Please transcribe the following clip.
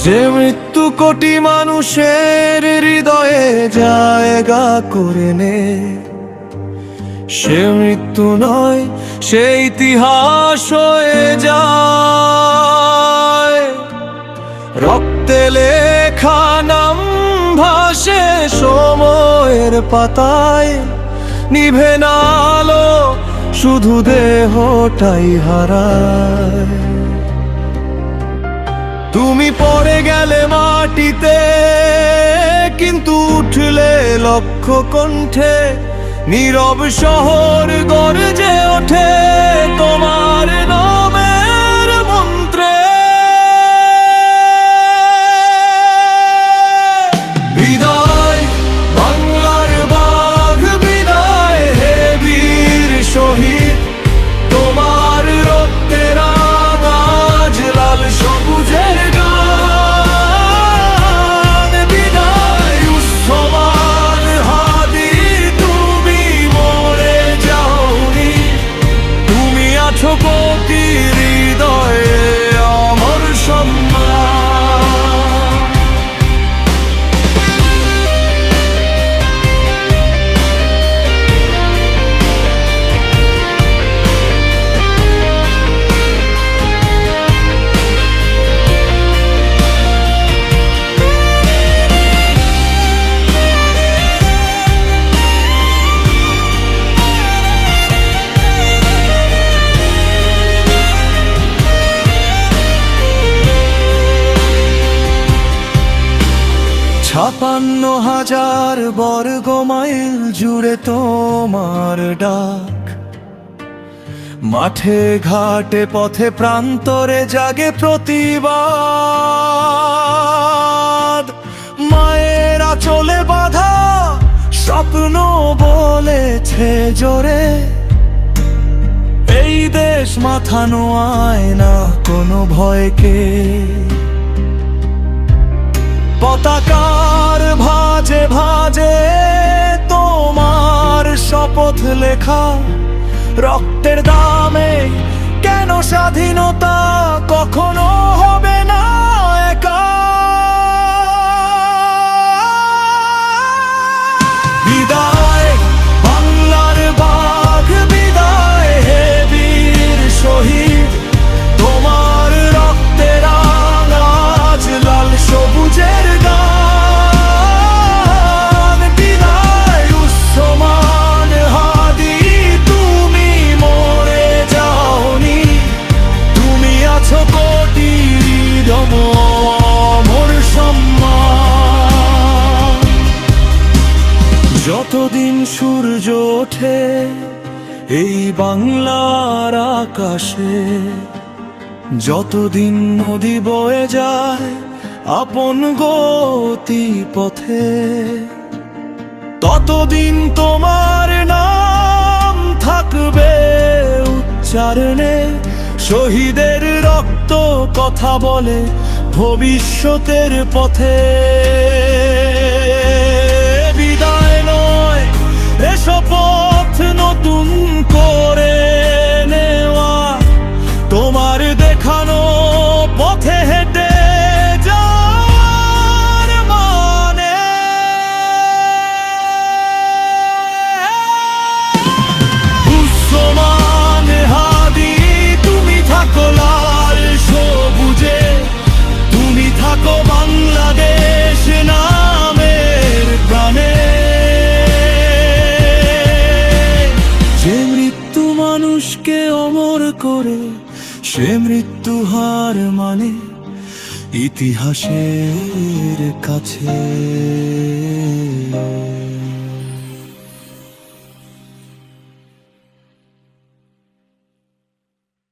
যে মৃত্যু কোটি মানুষের হৃদয়ে জায়গা করে নে, সে মৃত্যু নয়, সে ইতিহাস হয়ে যায়। রক্তে লেখা নাম ভাসে সময়ের পাতায়, নিভে না আলো, শুধু দেহটাই হারায়। তুমি পড়ে গেলে মাটিতে, কিন্তু উঠলে লক্ষ কণ্ঠে, নীরব শহর গর্জে ওঠে তোমার নামের মন্ত্রে। বিদায় বাংলার বাঘ, বিদায় হে বীর শহীদ, তোমার রক্তের আজ লাল সবুজের গান। বিদায় উৎসবান হাদি, তুমি মরে যাওনি, তুমি আছো কোটি হৃদয়ে অমর সম্মান। ছাপান্ন হাজার বর্গ মাইল জুড়ে তোমার ডাক, মাঠে ঘাটে পথে প্রান্তরে জাগে প্রতিবাদ। মায়ের আঁচলে বাঁধা স্বপ্ন বলেছে জোরে, এই দেশ মাথা নোয়ায় না কোনো ভয়কে। পতাকার ভাজে ভাজে তোমার শপথ লেখা, রক্তের দামে কেন স্বাধীনতা কখনো হবে না একা। বিদায় বাংলার বাঘ, বিদায় হে বীর শহীদ, তোমার রক্তের আজ লাল সবুজের গান। বিদায় উৎসমান হাদি, তুমি মরে যাওনি, তুমি আছো কোটি হৃদয়ে অমর সম্মান। যতদিন সূর্য ওঠে এই বাংলার আকাশে, যতদিন নদী বয়ে যায় আপন গতি পথে, ততদিন তোমার নাম থাকবে উচ্চারণে। শহীদের রক্ত কথা বলে ভবিষ্যতের পথে। বিদায় নয় এ শপথ নতুন করে নেওয়া, তোমার দেখানো পথে হেঁটে যাওয়ার মানে। উৎসমান হাদি, তুমি থাকো লাল সবুজে, তুমি থাকো বাংলাদেশ নামের প্রাণে। যে মৃত্যু মানুষকে অমর করে, সে মৃত্যু হার মানে ইতিহাসের কাছে।